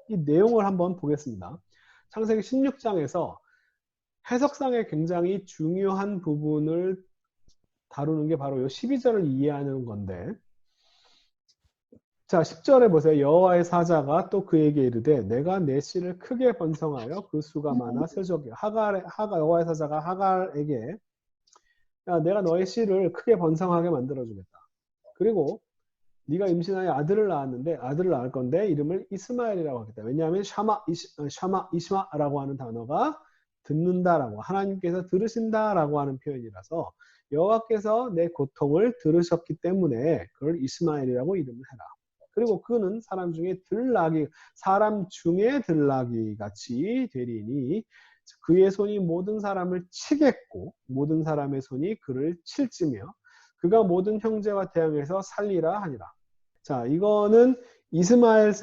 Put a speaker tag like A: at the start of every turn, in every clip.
A: 이 내용을 한번 보겠습니다. 창세기 16장에서 해석상에 굉장히 중요한 부분을 다루는 게 바로 이 12절을 이해하는 건데, 자 10절에 보세요. 여호와의 사자가 또 그에게 이르되 내가 내 씨를 크게 번성하여 그 수가 많아 세족이야. 여호와의 사자가 하갈에게 야, 내가 너의 씨를 크게 번성하게 만들어주겠다. 그리고 네가 임신하여 아들을 낳았는데 아들을 낳을 건데 이름을 이스마엘이라고 하겠다. 왜냐하면 이스마라고 하는 단어가 듣는다라고, 하나님께서 들으신다라고 하는 표현이라서 여호와께서 내 고통을 들으셨기 때문에 그걸 이스마엘이라고 이름을 해라. 그리고 그는 사람 중에 들나귀 같이 되리니 그의 손이 모든 사람을 치겠고 모든 사람의 손이 그를 칠지며 그가 모든 형제와 대항해서 살리라 하니라. 자, 이거는 이스마엘은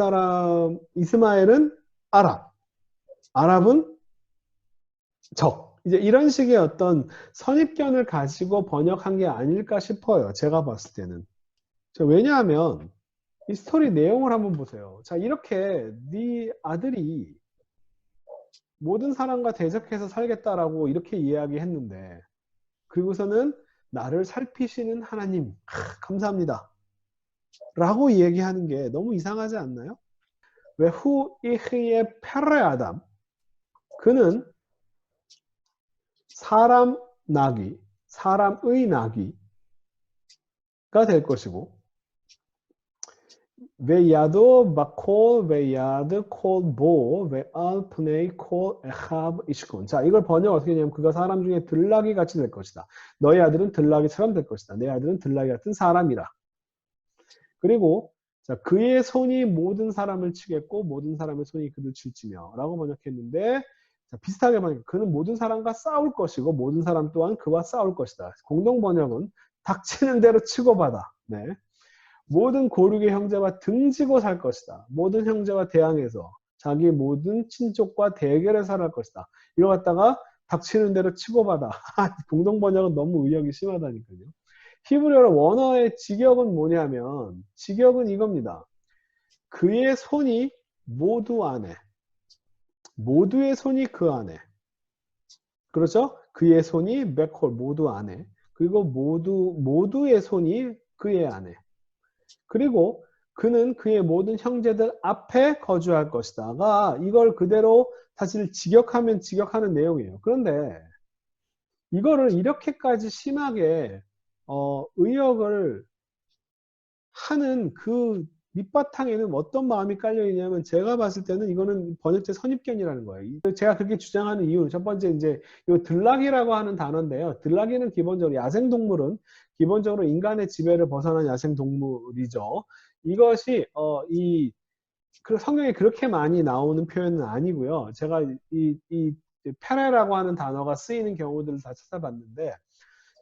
A: 아랍은 적. 이제 이런 식의 어떤 선입견을 가지고 번역한 게 아닐까 싶어요. 제가 봤을 때는. 자, 왜냐하면 이 스토리 내용을 한번 보세요. 자, 이렇게 네 아들이 모든 사람과 대적해서 살겠다라고 이렇게 이야기했는데, 그리고서는 나를 살피시는 하나님, 감사합니다 라고 얘기하는 게 너무 이상하지 않나요? 왜 후이흐의 페레 아담, 그는 사람의 나귀가 될 것이고, 왜야도 바콜 왜야드 콜보 왜알 푸네이 콜 에하브 이시콘. 자, 이걸 번역 어떻게 하냐면 그가 사람 중에 들나귀 같이 될 것이다. 너희 아들은 들나귀처럼 될 것이다. 내 아들은 들나귀 같은 사람이라. 그리고 자, 그의 손이 모든 사람을 치겠고 모든 사람의 손이 그를 칠지며 라고 번역했는데, 자, 비슷하게 번역, 그는 모든 사람과 싸울 것이고 모든 사람 또한 그와 싸울 것이다. 공동 번역은 닥치는 대로 치고받아. 네. 모든 고륙의 형제와 등지고 살 것이다. 모든 형제와 대항해서 자기 모든 친족과 대결해서 살 것이다. 이거 갖다가 닥치는 대로 치고받아. 공동 번역은 너무 의역이 심하다니까요. 히브리어 원어의 직역은 뭐냐면, 직역은 이겁니다. 그의 손이 모두 안에, 모두의 손이 그 안에. 그렇죠? 그의 손이 메콜, 모두 안에. 그리고 모두의 손이 그의 안에. 그리고 그는 그의 모든 형제들 앞에 거주할 것이다가, 이걸 그대로 사실 직역하면 직역하는 내용이에요. 그런데 이거를 이렇게까지 심하게 의역을 하는 그 밑바탕에는 어떤 마음이 깔려 있냐면, 제가 봤을 때는 이거는 번역체 선입견이라는 거예요. 제가 그렇게 주장하는 이유는 첫 번째, 이제 이 들나귀라고 하는 단어인데요. 들나귀는 기본적으로 야생동물은 기본적으로 인간의 지배를 벗어난 야생동물이죠. 이것이 성경에 그렇게 많이 나오는 표현은 아니고요. 제가 이 페레라고 하는 단어가 쓰이는 경우들을 다 찾아봤는데,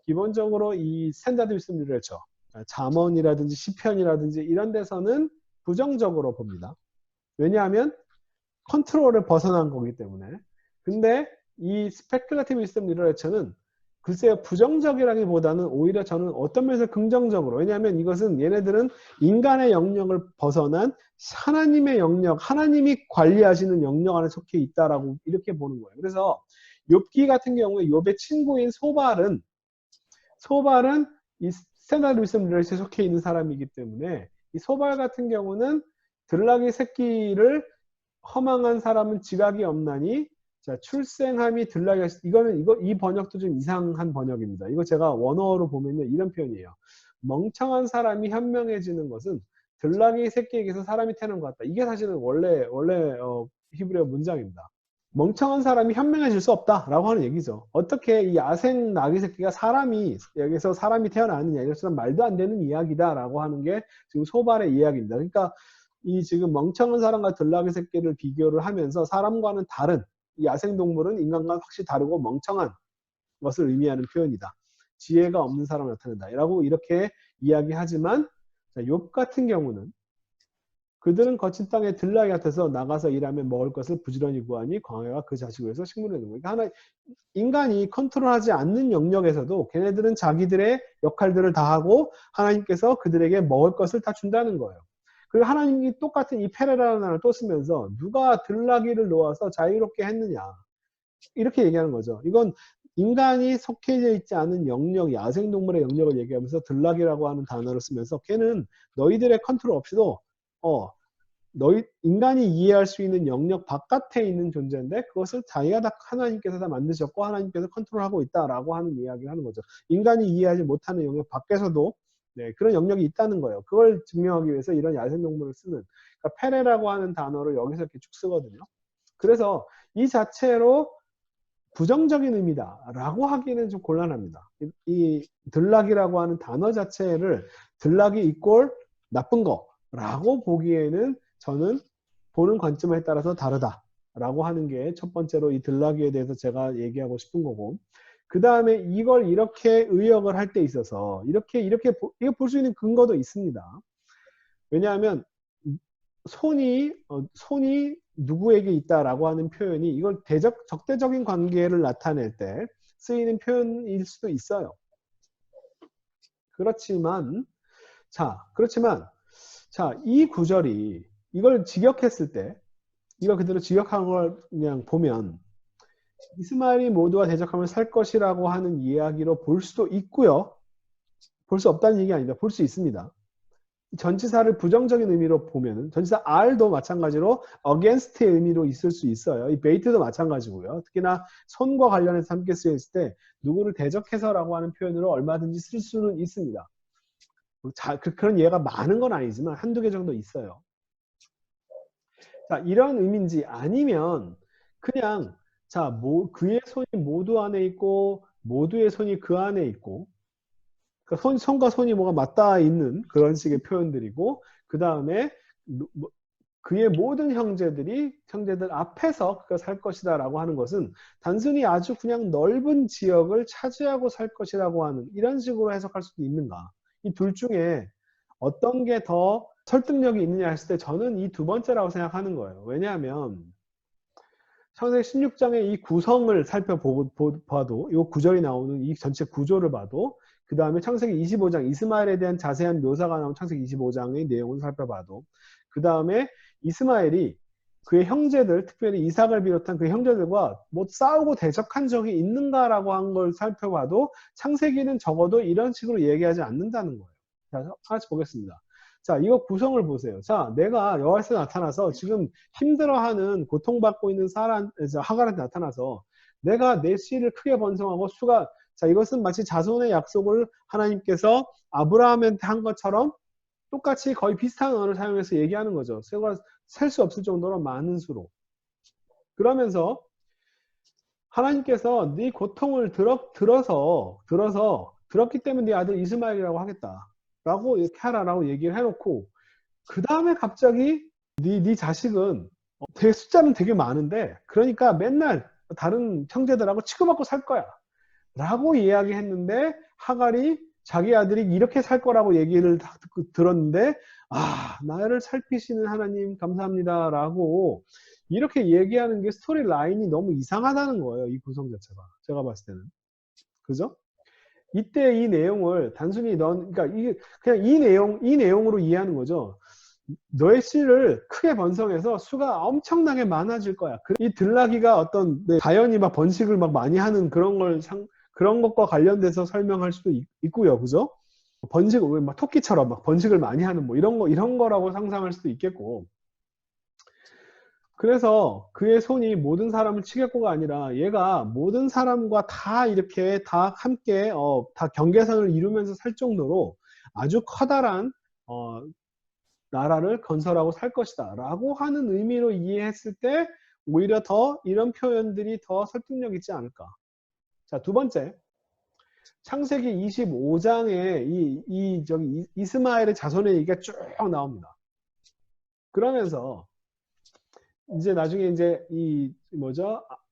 A: 기본적으로 이 스탠다드 윌슨 리터처, 잠언이라든지 시편이라든지 이런 데서는 부정적으로 봅니다. 왜냐하면 컨트롤을 벗어난 거기 때문에. 근데 이 스페큘러티브 위스덤 리터처는 글쎄요, 부정적이라기보다는 오히려 저는 어떤 면에서 긍정적으로, 왜냐하면 이것은 얘네들은 인간의 영역을 벗어난 하나님의 영역, 하나님이 관리하시는 영역 안에 속해 있다라고 이렇게 보는 거예요. 그래서 욥기 같은 경우에 욥의 친구인 소발은 이 스탠다드 윌슨 리터처에 속해 있는 사람이기 때문에, 이 소발 같은 경우는 들나귀 새끼를 허망한 사람은 지각이 없나니, 자, 출생함이 들나귀가, 이 번역도 좀 이상한 번역입니다. 이거 제가 원어로 보면요, 이런 표현이에요. 멍청한 사람이 현명해지는 것은 들나귀 새끼에게서 사람이 태어난 것 같다. 이게 사실은 원래 히브리어 문장입니다. 멍청한 사람이 현명해질 수 없다라고 하는 얘기죠. 어떻게 이 야생 나귀 새끼가 여기서 사람이 태어나느냐, 이것처럼 말도 안 되는 이야기다라고 하는 게 지금 소발의 이야기입니다. 그러니까 이 지금 멍청한 사람과 들나귀 새끼를 비교를 하면서 사람과는 다른, 이 야생동물은 인간과 확실히 다르고 멍청한 것을 의미하는 표현이다. 지혜가 없는 사람을 나타낸다 라고 이렇게 이야기하지만, 욥 같은 경우는 그들은 거친 땅에 들나귀 같아서 나가서 일하면 먹을 것을 부지런히 구하니 광야가 그 자식을 위해서 식물을 내는 거예요. 그러니까 인간이 컨트롤하지 않는 영역에서도 걔네들은 자기들의 역할들을 다 하고 하나님께서 그들에게 먹을 것을 다 준다는 거예요. 그리고 하나님이 똑같은 이 페레라는 단어를 또 쓰면서 누가 들나귀를 놓아서 자유롭게 했느냐. 이렇게 얘기하는 거죠. 이건 인간이 속해져 있지 않은 영역, 야생동물의 영역을 얘기하면서 들나귀라고 하는 단어를 쓰면서 걔는 너희들의 컨트롤 없이도 인간이 이해할 수 있는 영역 바깥에 있는 존재인데 그것을 자기가 다 하나님께서 다 만드셨고 하나님께서 컨트롤하고 있다라고 하는 이야기를 하는 거죠. 인간이 이해하지 못하는 영역 밖에서도 네, 그런 영역이 있다는 거예요. 그걸 증명하기 위해서 이런 야생동물을 쓰는 그러니까 페레라고 하는 단어를 여기서 이렇게 쭉 쓰거든요. 그래서 이 자체로 부정적인 의미다라고 하기는 좀 곤란합니다. 이 들락이라고 하는 단어 자체를 들락이 이꼴 나쁜 거라고 보기에는 저는 보는 관점에 따라서 다르다라고 하는 게 첫 번째로 이 들락이에 대해서 제가 얘기하고 싶은 거고, 그 다음에 이걸 이렇게 의역을 할 때 있어서 이거 볼 수 있는 근거도 있습니다. 왜냐하면 손이 누구에게 있다라고 하는 표현이 이걸 적대적인 관계를 나타낼 때 쓰이는 표현일 수도 있어요. 그렇지만 이 구절이 이걸 직역했을 때 이거 그대로 직역한 걸 그냥 보면 이스마엘이 모두와 대적하면 살 것이라고 하는 이야기로 볼 수도 있고요. 볼 수 없다는 얘기 아닙니다. 볼 수 있습니다. 전치사를 부정적인 의미로 보면은 전치사 R도 마찬가지로 against의 의미로 있을 수 있어요. 이 bait도 마찬가지고요. 특히나 손과 관련해서 함께 쓰였을 때 누구를 대적해서라고 하는 표현으로 얼마든지 쓸 수는 있습니다. 그런 예가 많은 건 아니지만 한두 개 정도 있어요. 자, 이런 의미인지 아니면 그냥 그의 손이 모두 안에 있고 모두의 손이 그 안에 있고 그러니까 손과 손이 뭐가 맞닿아 있는 그런 식의 표현들이고 그 다음에 그의 모든 형제들 앞에서 그가 살 것이다 라고 하는 것은 단순히 아주 그냥 넓은 지역을 차지하고 살 것이라고 하는 이런 식으로 해석할 수도 있는가. 이 둘 중에 어떤 게 더 설득력이 있느냐 했을 때 저는 이 두 번째라고 생각하는 거예요. 왜냐하면 창세기 16장의 이 구성을 살펴봐도 이 구절이 나오는 이 전체 구조를 봐도 그 다음에 창세기 25장 이스마엘에 대한 자세한 묘사가 나온 창세기 25장의 내용을 살펴봐도 그 다음에 이스마엘이 그의 형제들 특별히 이삭을 비롯한 그 형제들과 뭐 싸우고 대적한 적이 있는가라고 한 걸 살펴봐도 창세기는 적어도 이런 식으로 얘기하지 않는다는 거예요. 자, 하나씩 보겠습니다. 자, 이거 구성을 보세요. 자, 내가 여호와께서 나타나서 지금 힘들어하는 고통받고 있는 하갈한테 나타나서 내가 내 씨를 크게 번성하고 수가 이것은 마치 자손의 약속을 하나님께서 아브라함한테 한 것처럼 똑같이 거의 비슷한 언어를 사용해서 얘기하는 거죠. 셀 수 없을 정도로 많은 수로. 그러면서 하나님께서 네 고통을 들었기 때문에 네 아들 이스마엘이라고 하겠다. 라고 이렇게 하라라고 얘기를 해놓고 그 다음에 갑자기 네 자식은 숫자는 되게 많은데 그러니까 맨날 다른 형제들하고 치고받고 살 거야. 라고 이야기했는데 하갈이 자기 아들이 이렇게 살 거라고 얘기를 들었는데 나를 살피시는 하나님 감사합니다 라고 이렇게 얘기하는 게 스토리 라인이 너무 이상하다는 거예요. 이 구성 자체가 제가 봤을 때는. 그죠? 이때 이 내용을 단순히 그러니까 그냥 이 내용으로 이해하는 거죠. 너의 씨를 크게 번성해서 수가 엄청나게 많아질 거야. 이 들나귀가 어떤 자연이 막 번식을 막 많이 하는 그런 것과 관련돼서 설명할 수도 있고요. 그죠? 막 토끼처럼 막 번식을 많이 하는 뭐 이런 거라고 상상할 수도 있겠고. 그래서 그의 손이 모든 사람을 치겠고가 아니라 얘가 모든 사람과 다 이렇게 다 함께 다 경계선을 이루면서 살 정도로 아주 커다란 나라를 건설하고 살 것이다 라고 하는 의미로 이해했을 때 오히려 더 이런 표현들이 더 설득력 있지 않을까. 자, 두 번째 창세기 25장에 이스마엘의 자손의 얘기가 쭉 나옵니다. 그러면서 이제 나중에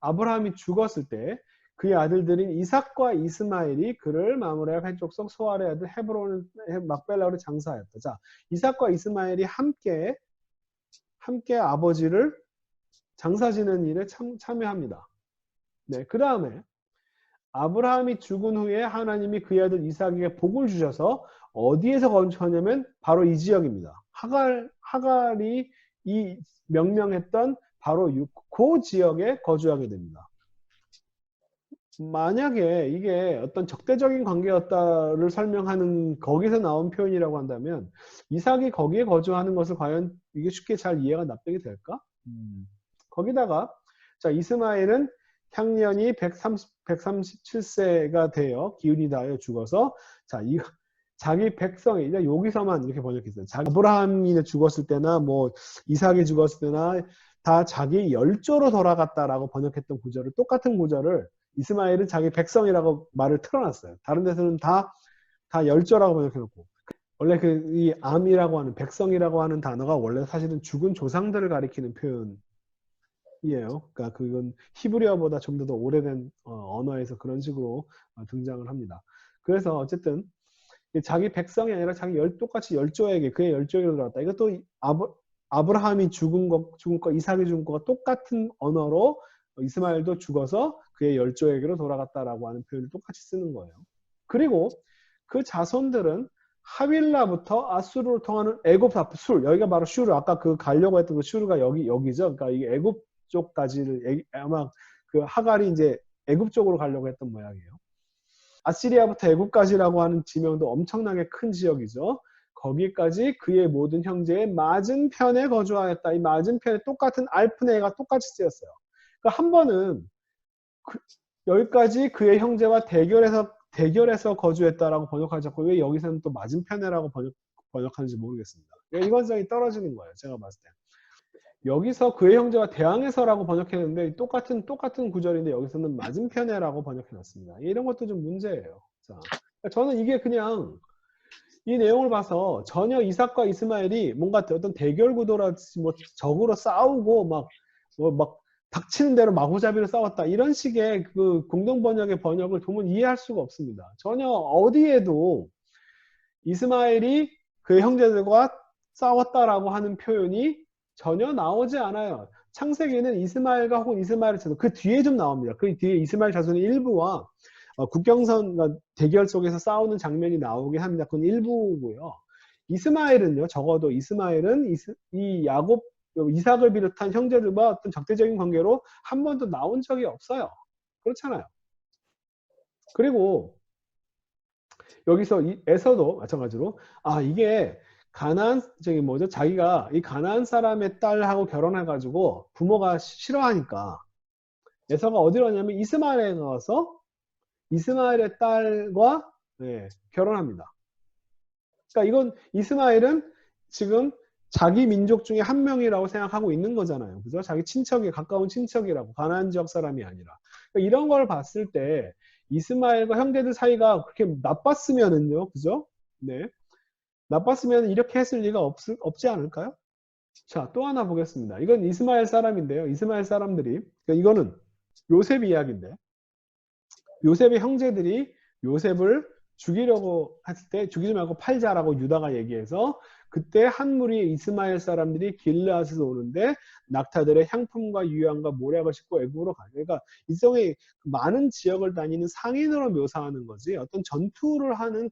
A: 아브라함이 죽었을 때 그의 아들들인 이삭과 이스마엘이 그를 마므레와 헷족속 소알의 아들 헤브론 막벨라로 장사하였다. 자, 이삭과 이스마엘이 함께 아버지를 장사지는 일에 참여합니다. 네, 그 다음에 아브라함이 죽은 후에 하나님이 그의 아들 이삭에게 복을 주셔서 어디에서 건축하냐면 바로 이 지역입니다. 하갈이 이 명명했던 바로 그 지역에 거주하게 됩니다. 만약에 이게 어떤 적대적인 관계였다를 설명하는 거기서 나온 표현이라고 한다면 이삭이 거기에 거주하는 것을 과연 이게 쉽게 잘 이해가 납득이 될까? 거기다가 자 이스마엘은 향년이 137세가 되어 기운이 다하여 죽어서 자 자기 백성이 여기서만 이렇게 번역했어요. 아브라함이 죽었을 때나 뭐 이삭이 죽었을 때나 다 자기 열조로 돌아갔다라고 번역했던 구절을 똑같은 구절을 이스마엘은 자기 백성이라고 말을 틀어놨어요. 다른 데서는 다 열조라고 번역해놓고 원래 이 암이라고 하는 백성이라고 하는 단어가 원래 사실은 죽은 조상들을 가리키는 표현이에요. 그러니까 그건 히브리어보다 좀 더 오래된 언어에서 그런 식으로 등장을 합니다. 그래서 어쨌든 자기 백성이 아니라 자기 똑같이 열조에게 그의 열조에게 들어갔다. 이것도 아브라함이 죽은 거 이삭이 죽은 거가 똑같은 언어로 이스마엘도 죽어서 그의 열조에게로 돌아갔다라고 하는 표현을 똑같이 쓰는 거예요. 그리고 그 자손들은 하윌라부터 아수르로 통하는 애굽 술 여기가 바로 슈르 아까 그 가려고 했던 그 슈르가 여기죠. 그러니까 이게 애굽 쪽까지를 아마 그 하갈이 이제 애굽 쪽으로 가려고 했던 모양이에요. 아시리아부터 애굽까지라고 하는 지명도 엄청나게 큰 지역이죠. 거기까지 그의 모든 형제의 맞은편에 거주하였다. 이 맞은편에 똑같은 알프네가 똑같이 쓰였어요. 그러니까 한 번은 여기까지 그의 형제와 대결해서 거주했다라고 번역하지 않고 왜 여기서는 또 맞은편에라고 번역하는지 모르겠습니다. 일관성이 떨어지는 거예요. 제가 봤을 때. 여기서 그의 형제와 대항해서라고 번역했는데 똑같은 구절인데 여기서는 맞은편에라고 번역해놨습니다. 이런 것도 좀 문제예요. 자, 저는 이게 그냥 이 내용을 봐서 전혀 이삭과 이스마엘이 뭔가 어떤 대결 구도라 뭐 적으로 싸우고 막 닥치는 대로 마구잡이로 싸웠다 이런 식의 그 공동 번역의 번역을 도무지 이해할 수가 없습니다. 전혀 어디에도 이스마엘이 그의 형제들과 싸웠다라고 하는 표현이 전혀 나오지 않아요. 창세기는 이스마엘과 혹은 이스마엘 자손 그 뒤에 좀 나옵니다. 그 뒤에 이스마엘 자손의 일부와 국경선 대결 속에서 싸우는 장면이 나오긴 합니다. 그건 일부고요. 이스마엘은요. 적어도 이스마엘은 이 야곱 이삭을 비롯한 형제들과 어떤 적대적인 관계로 한 번도 나온 적이 없어요. 그렇잖아요. 그리고 여기서 에서도 마찬가지로 이게 자기가 이 가나안 사람의 딸하고 결혼해가지고 부모가 싫어하니까 에서가 어디로 가냐면 이스마엘에 가서 이스마엘의 딸과 결혼합니다. 그러니까 이건 이스마엘은 지금 자기 민족 중에 한 명이라고 생각하고 있는 거잖아요. 그죠? 자기 가까운 친척이라고 가나안 지역 사람이 아니라. 그러니까 이런 걸 봤을 때 이스마엘과 형제들 사이가 그렇게 나빴으면은요. 그죠? 네. 나빴으면 이렇게 했을 리가 없지 않을까요? 자, 또 하나 보겠습니다. 이건 이스마엘 사람인데요. 이스마엘 사람들이, 그러니까 이거는 요셉 이야기인데, 요셉의 형제들이 요셉을 죽이려고 했을 때 죽이지 말고 팔자라고 유다가 얘기해서 그때 한 무리의 이스마엘 사람들이 길르앗에서 오는데 낙타들의 향품과 유향과 모략을 싣고 애굽으로 가요. 그러니까 이성의 많은 지역을 다니는 상인으로 묘사하는 거지 어떤 전투를 하는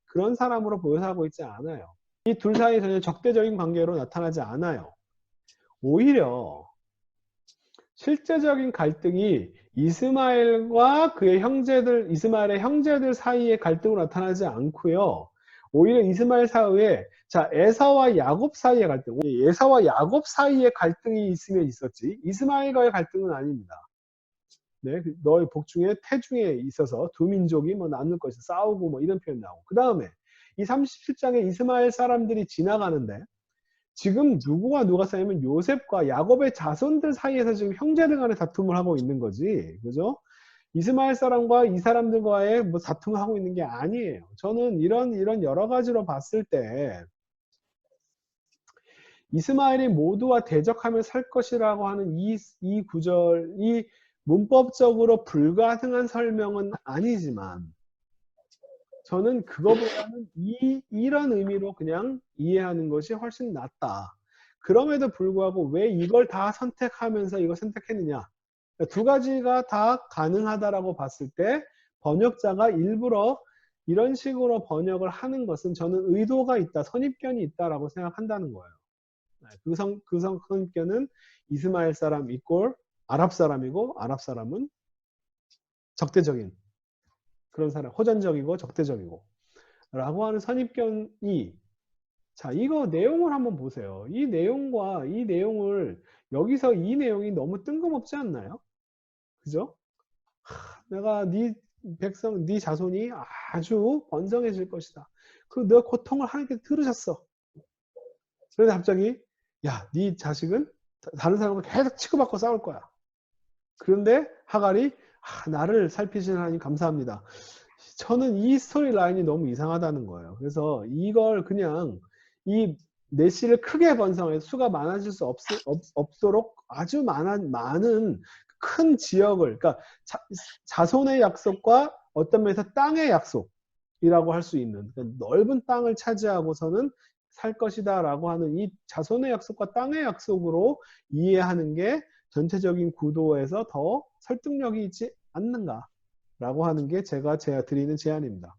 A: 그런 사람으로 묘사하고 있지 않아요. 이 둘 사이 전혀 적대적인 관계로 나타나지 않아요. 오히려 실제적인 갈등이 이스마엘과 그의 형제들, 이스마엘의 형제들 사이의 갈등으로 나타나지 않고요. 오히려 이스마엘 사이에 에사와 야곱 사이의 갈등, 에사와 야곱 사이의 갈등이 있으면 있었지 이스마엘과의 갈등은 아닙니다. 네, 너의 복중에 태중에 있어서 두 민족이 나눌 것이 싸우고 이런 표현 나오고 그 다음에 이 37장에 이스마엘 사람들이 지나가는데 지금 누가 싸우면 요셉과 야곱의 자손들 사이에서 지금 형제들 간의 다툼을 하고 있는 거지. 그죠? 이스마엘 사람과 이 사람들과의 다툼을 하고 있는 게 아니에요. 저는 이런 여러 가지로 봤을 때 이스마엘이 모두와 대적하며 살 것이라고 하는 이 구절이 문법적으로 불가능한 설명은 아니지만 저는 그거보다는 이런 의미로 그냥 이해하는 것이 훨씬 낫다. 그럼에도 불구하고 왜 이걸 다 선택하면서 이걸 선택했느냐. 두 가지가 다 가능하다라고 봤을 때 번역자가 일부러 이런 식으로 번역을 하는 것은 저는 의도가 있다, 선입견이 있다라고 생각한다는 거예요. 그 선입견은 이스마엘 사람 이꼴 아랍 사람이고 아랍 사람은 적대적인 그런 사람, 호전적이고 적대적이고 라고 하는 선입견이 자, 이거 내용을 한번 보세요. 이 내용과 이 내용을 여기서 이 내용이 너무 뜬금없지 않나요? 그죠? 내가 네 백성, 네 자손이 아주 번성해질 것이다. 너 고통을 하나님께서 들으셨어. 그런데 갑자기 야, 네 자식은 다른 사람과 계속 치고받고 싸울 거야. 그런데 하갈이 나를 살피시는 하나님 감사합니다. 저는 이 스토리 라인이 너무 이상하다는 거예요. 그래서 이걸 그냥 이 내시를 크게 번성해서 수가 많아질 수 없도록 아주 많은 큰 지역을, 그러니까 자손의 약속과 어떤 면에서 땅의 약속이라고 할 수 있는 그러니까 넓은 땅을 차지하고서는 살 것이다 라고 하는 이 자손의 약속과 땅의 약속으로 이해하는 게 전체적인 구도에서 더 설득력이 있지 않는가 라고 하는 게 제가 드리는 제안입니다.